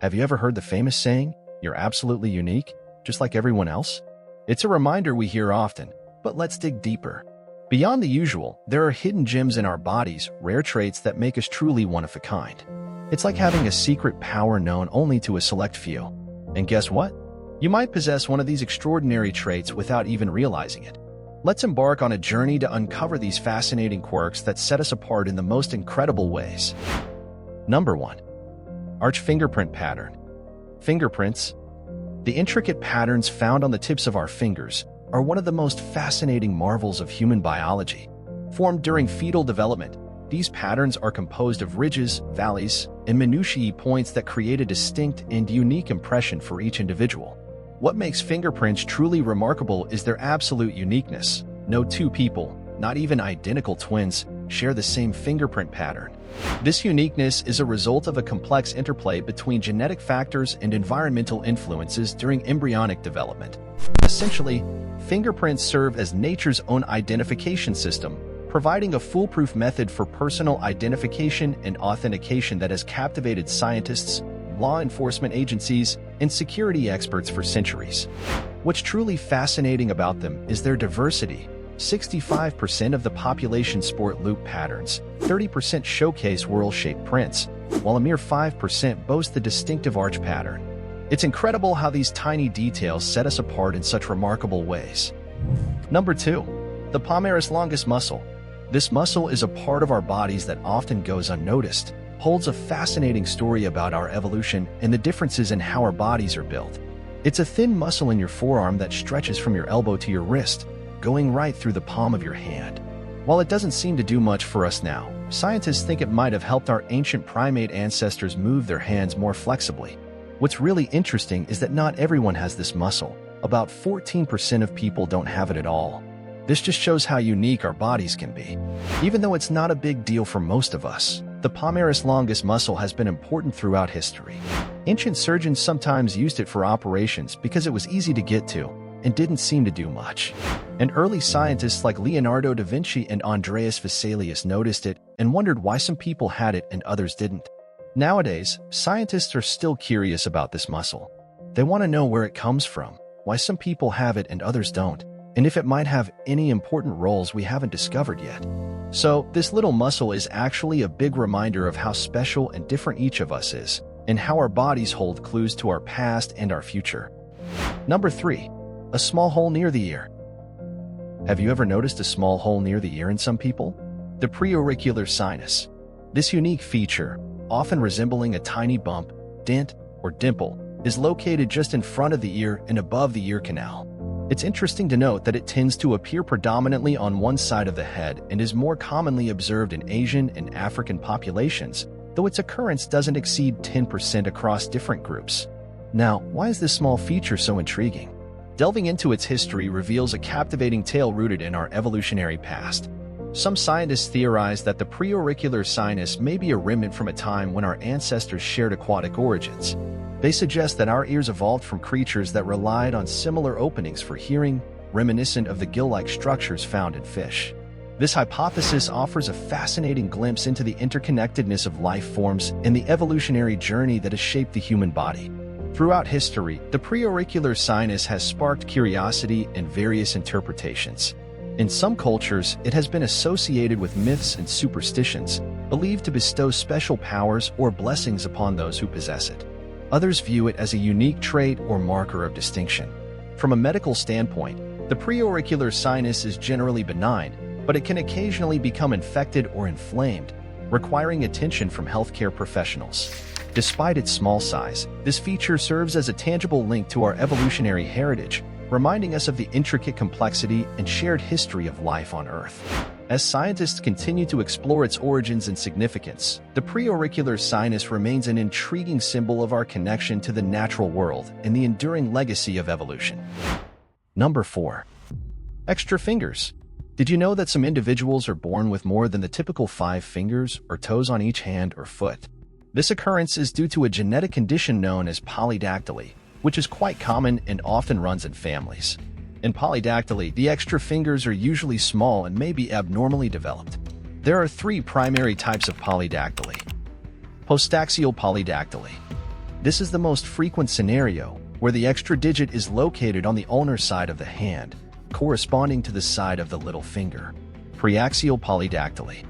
Have you ever heard the famous saying, "You're absolutely unique, just like everyone else"? It's a reminder we hear often, but let's dig deeper. Beyond the usual, there are hidden gems in our bodies, rare traits that make us truly one of a kind. It's like having a secret power known only to a select few. And guess what? You might possess one of these extraordinary traits without even realizing it. Let's embark on a journey to uncover these fascinating quirks that set us apart in the most incredible ways. Number 1. Arch fingerprint pattern. Fingerprints, the intricate patterns found on the tips of our fingers, are one of the most fascinating marvels of human biology. Formed during fetal development, these patterns are composed of ridges, valleys, and minutiae points that create a distinct and unique impression for each individual. What makes fingerprints truly remarkable is their absolute uniqueness. No two people, not even identical twins, share the same fingerprint pattern. This uniqueness is a result of a complex interplay between genetic factors and environmental influences during embryonic development. Essentially, fingerprints serve as nature's own identification system, providing a foolproof method for personal identification and authentication that has captivated scientists, law enforcement agencies, and security experts for centuries. What's truly fascinating about them is their diversity. 65% of the population sport loop patterns, 30% showcase whorl-shaped prints, while a mere 5% boast the distinctive arch pattern. It's incredible how these tiny details set us apart in such remarkable ways. Number 2. The palmaris longus muscle. This muscle is a part of our bodies that often goes unnoticed, holds a fascinating story about our evolution and the differences in how our bodies are built. It's a thin muscle in your forearm that stretches from your elbow to your wrist, going right through the palm of your hand. While it doesn't seem to do much for us now, scientists think it might have helped our ancient primate ancestors move their hands more flexibly. What's really interesting is that not everyone has this muscle. About 14% of people don't have it at all. This just shows how unique our bodies can be. Even though it's not a big deal for most of us, the palmaris longus muscle has been important throughout history. Ancient surgeons sometimes used it for operations because it was easy to get to and didn't seem to do much. And early scientists like Leonardo da Vinci and Andreas Vesalius noticed it and wondered why some people had it and others didn't. Nowadays, scientists are still curious about this muscle. They want to know where it comes from, why some people have it and others don't, and if it might have any important roles we haven't discovered yet. So, this little muscle is actually a big reminder of how special and different each of us is, and how our bodies hold clues to our past and our future. Number 3. A small hole near the ear. Have you ever noticed a small hole near the ear in some people? The preauricular sinus. This unique feature, often resembling a tiny bump, dent, or dimple, is located just in front of the ear and above the ear canal. It's interesting to note that it tends to appear predominantly on one side of the head and is more commonly observed in Asian and African populations, though its occurrence doesn't exceed 10% across different groups. Now, why is this small feature so intriguing? Delving into its history reveals a captivating tale rooted in our evolutionary past. Some scientists theorize that the preauricular sinus may be a remnant from a time when our ancestors shared aquatic origins. They suggest that our ears evolved from creatures that relied on similar openings for hearing, reminiscent of the gill-like structures found in fish. This hypothesis offers a fascinating glimpse into the interconnectedness of life forms and the evolutionary journey that has shaped the human body. Throughout history, the preauricular sinus has sparked curiosity and various interpretations. In some cultures, it has been associated with myths and superstitions, believed to bestow special powers or blessings upon those who possess it. Others view it as a unique trait or marker of distinction. From a medical standpoint, the preauricular sinus is generally benign, but it can occasionally become infected or inflamed, requiring attention from healthcare professionals. Despite its small size, this feature serves as a tangible link to our evolutionary heritage, reminding us of the intricate complexity and shared history of life on Earth. As scientists continue to explore its origins and significance, the preauricular sinus remains an intriguing symbol of our connection to the natural world and the enduring legacy of evolution. Number 4. Extra fingers. Did you know that some individuals are born with more than the typical 5 fingers or toes on each hand or foot? This occurrence is due to a genetic condition known as polydactyly, which is quite common and often runs in families. In polydactyly, the extra fingers are usually small and may be abnormally developed. There are 3 primary types of polydactyly. Postaxial polydactyly. This is the most frequent scenario, where the extra digit is located on the ulnar side of the hand, corresponding to the side of the little finger. Preaxial polydactyly.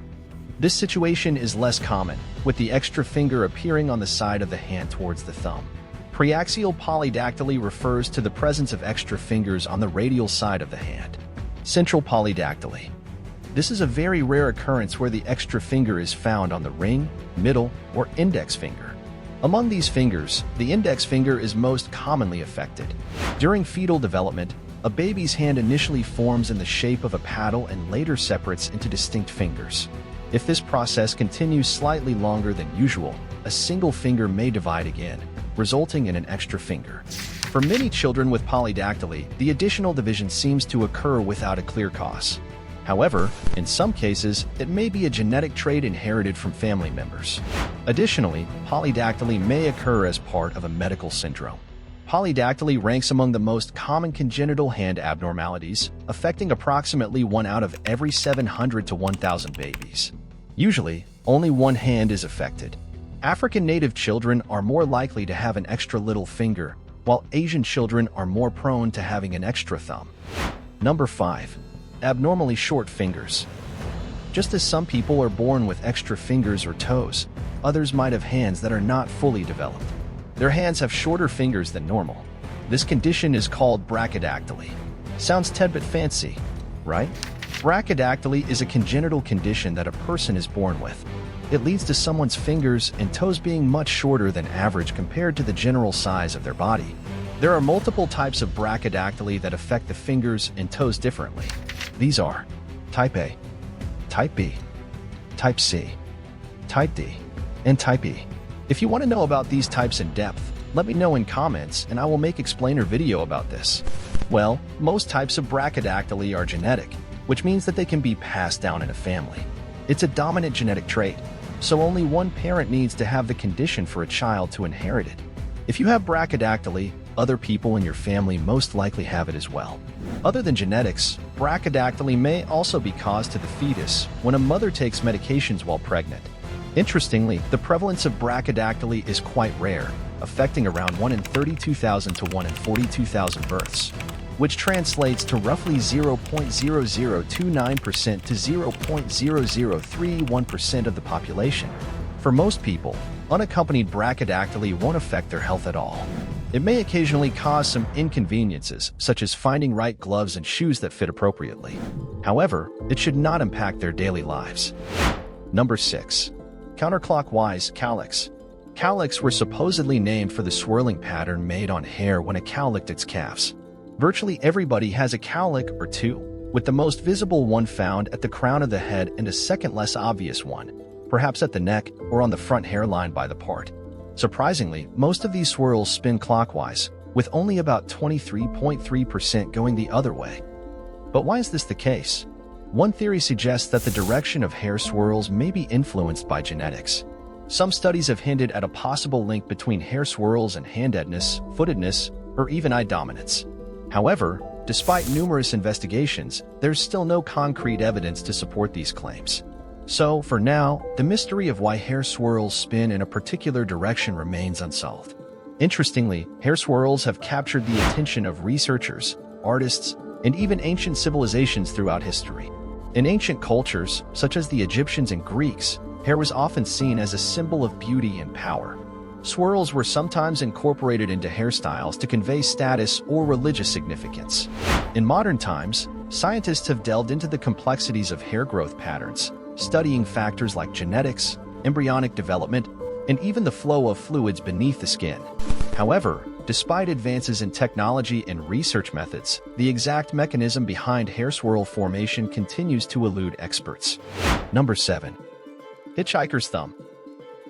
This situation is less common, with the extra finger appearing on the side of the hand towards the thumb. Preaxial polydactyly refers to the presence of extra fingers on the radial side of the hand. Central polydactyly. This is a very rare occurrence where the extra finger is found on the ring, middle, or index finger. Among these fingers, the index finger is most commonly affected. During fetal development, a baby's hand initially forms in the shape of a paddle and later separates into distinct fingers. If this process continues slightly longer than usual, a single finger may divide again, resulting in an extra finger. For many children with polydactyly, the additional division seems to occur without a clear cause. However, in some cases, it may be a genetic trait inherited from family members. Additionally, polydactyly may occur as part of a medical syndrome. Polydactyly ranks among the most common congenital hand abnormalities, affecting approximately 1 out of every 700 to 1,000 babies. Usually, only one hand is affected. African native children are more likely to have an extra little finger, while Asian children are more prone to having an extra thumb. Number 5. Abnormally short fingers. Just as some people are born with extra fingers or toes, others might have hands that are not fully developed. Their hands have shorter fingers than normal. This condition is called brachydactyly. Sounds tad bit fancy, right? Brachydactyly is a congenital condition that a person is born with. It leads to someone's fingers and toes being much shorter than average compared to the general size of their body. There are multiple types of brachydactyly that affect the fingers and toes differently. These are Type A, Type B, Type C, Type D, and Type E. If you want to know about these types in depth, let me know in comments and I will make explainer video about this. Well, most types of brachydactyly are genetic, which means that they can be passed down in a family. It's a dominant genetic trait, so only one parent needs to have the condition for a child to inherit it. If you have brachydactyly, other people in your family most likely have it as well. Other than genetics, brachydactyly may also be caused to the fetus when a mother takes medications while pregnant. Interestingly, the prevalence of brachydactyly is quite rare, affecting around 1 in 32,000 to 1 in 42,000 births, which translates to roughly 0.0029% to 0.0031% of the population. For most people, unaccompanied brachydactyly won't affect their health at all. It may occasionally cause some inconveniences, such as finding right gloves and shoes that fit appropriately. However, it should not impact their daily lives. Number 6. Counterclockwise cowlicks. Cowlicks were supposedly named for the swirling pattern made on hair when a cow licked its calves. Virtually everybody has a cowlick or two, with the most visible one found at the crown of the head and a second less obvious one, perhaps at the neck or on the front hairline by the part. Surprisingly, most of these swirls spin clockwise, with only about 23.3% going the other way. But why is this the case? One theory suggests that the direction of hair swirls may be influenced by genetics. Some studies have hinted at a possible link between hair swirls and handedness, footedness, or even eye dominance. However, despite numerous investigations, there's still no concrete evidence to support these claims. So, for now, the mystery of why hair swirls spin in a particular direction remains unsolved. Interestingly, hair swirls have captured the attention of researchers, artists, and even ancient civilizations throughout history. In ancient cultures, such as the Egyptians and Greeks, hair was often seen as a symbol of beauty and power. Swirls were sometimes incorporated into hairstyles to convey status or religious significance. In modern times, scientists have delved into the complexities of hair growth patterns, studying factors like genetics, embryonic development, and even the flow of fluids beneath the skin. However, despite advances in technology and research methods, the exact mechanism behind hair swirl formation continues to elude experts. Number 7. Hitchhiker's thumb.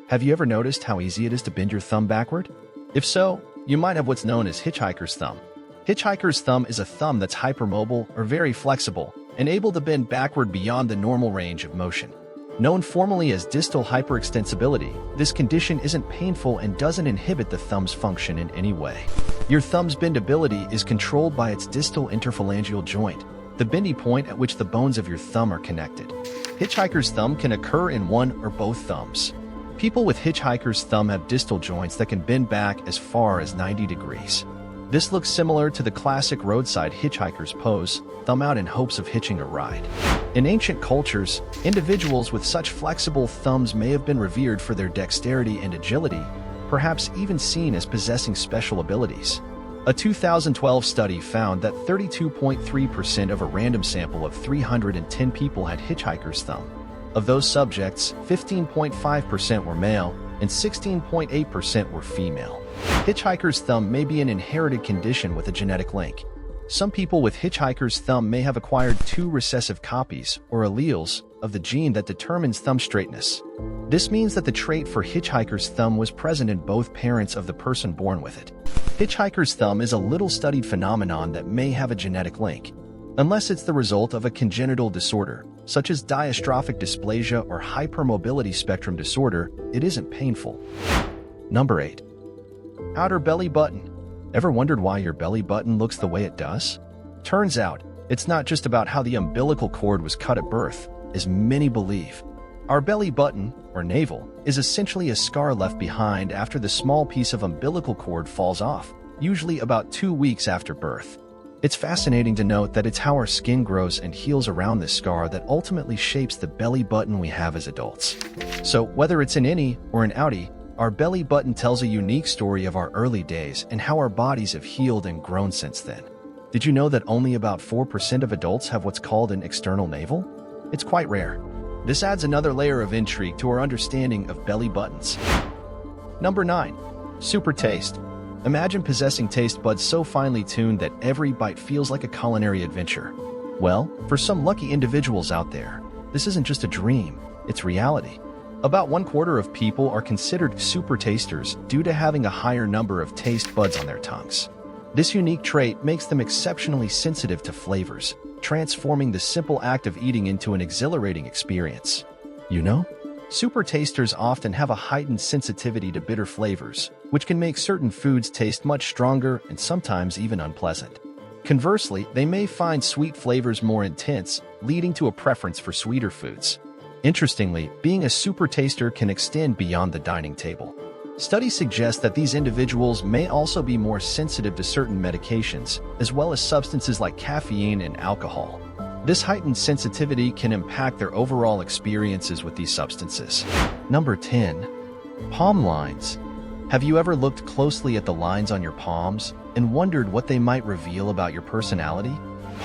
Have you ever noticed how easy it is to bend your thumb backward? If so, you might have what's known as hitchhiker's thumb. Hitchhiker's thumb is a thumb that's hypermobile or very flexible and able to bend backward beyond the normal range of motion. Known formally as distal hyperextensibility, this condition isn't painful and doesn't inhibit the thumb's function in any way. Your thumb's bendability is controlled by its distal interphalangeal joint, the bendy point at which the bones of your thumb are connected. Hitchhiker's thumb can occur in one or both thumbs. People with hitchhiker's thumb have distal joints that can bend back as far as 90 degrees. This looks similar to the classic roadside hitchhiker's pose, thumb out in hopes of hitching a ride. In ancient cultures, individuals with such flexible thumbs may have been revered for their dexterity and agility, perhaps even seen as possessing special abilities. A 2012 study found that 32.3% of a random sample of 310 people had hitchhiker's thumb. Of those subjects, 15.5% were male and 16.8% were female. Hitchhiker's thumb may be an inherited condition with a genetic link. Some people with hitchhiker's thumb may have acquired two recessive copies, or alleles, of the gene that determines thumb straightness. This means that the trait for hitchhiker's thumb was present in both parents of the person born with it. Hitchhiker's thumb is a little-studied phenomenon that may have a genetic link, unless it's the result of a congenital disorder, such as dystrophic dysplasia or hypermobility spectrum disorder. It isn't painful. Number 8. Outer belly button. Ever wondered why your belly button looks the way it does? Turns out, it's not just about how the umbilical cord was cut at birth, as many believe. Our belly button, or navel, is essentially a scar left behind after the small piece of umbilical cord falls off, usually about 2 weeks after birth. It's fascinating to note that it's how our skin grows and heals around this scar that ultimately shapes the belly button we have as adults. So, whether it's an innie or an outie, our belly button tells a unique story of our early days and how our bodies have healed and grown since then. Did you know that only about 4% of adults have what's called an external navel? It's quite rare. This adds another layer of intrigue to our understanding of belly buttons. Number 9. Super taste. Imagine possessing taste buds so finely tuned that every bite feels like a culinary adventure. Well, for some lucky individuals out there, this isn't just a dream, it's reality. About 1/4 of people are considered super tasters due to having a higher number of taste buds on their tongues. This unique trait makes them exceptionally sensitive to flavors, transforming the simple act of eating into an exhilarating experience. You know, super tasters often have a heightened sensitivity to bitter flavors, which can make certain foods taste much stronger and sometimes even unpleasant. Conversely, they may find sweet flavors more intense, leading to a preference for sweeter foods. Interestingly, being a super taster can extend beyond the dining table. Studies suggest that these individuals may also be more sensitive to certain medications, as well as substances like caffeine and alcohol. This heightened sensitivity can impact their overall experiences with these substances. Number 10. Palm lines. Have you ever looked closely at the lines on your palms and wondered what they might reveal about your personality?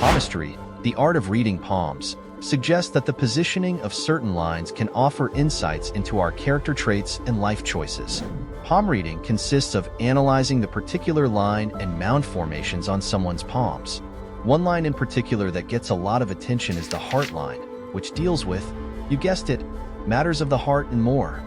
Palmistry, the art of reading palms, suggests that the positioning of certain lines can offer insights into our character traits and life choices. Palm reading consists of analyzing the particular line and mound formations on someone's palms. One line in particular that gets a lot of attention is the heart line, which deals with, you guessed it, matters of the heart and more.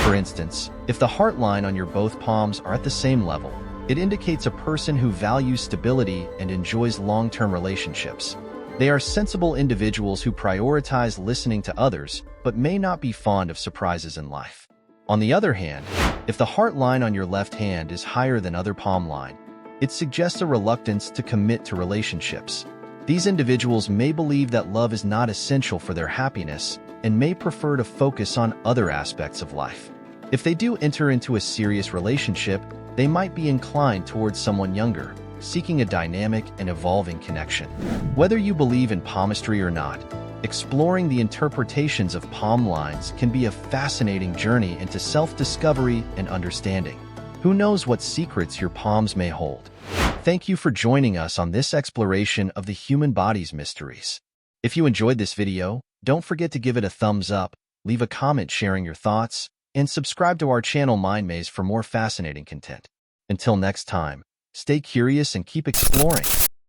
For instance, if the heart line on your both palms are at the same level, it indicates a person who values stability and enjoys long-term relationships. They are sensible individuals who prioritize listening to others, but may not be fond of surprises in life. On the other hand, if the heart line on your left hand is higher than other palm line, it suggests a reluctance to commit to relationships. These individuals may believe that love is not essential for their happiness and may prefer to focus on other aspects of life. If they do enter into a serious relationship, they might be inclined towards someone younger, seeking a dynamic and evolving connection. Whether you believe in palmistry or not, exploring the interpretations of palm lines can be a fascinating journey into self-discovery and understanding. Who knows what secrets your palms may hold? Thank you for joining us on this exploration of the human body's mysteries. If you enjoyed this video, don't forget to give it a thumbs up, leave a comment sharing your thoughts, and subscribe to our channel Mind Maze for more fascinating content. Until next time, stay curious and keep exploring.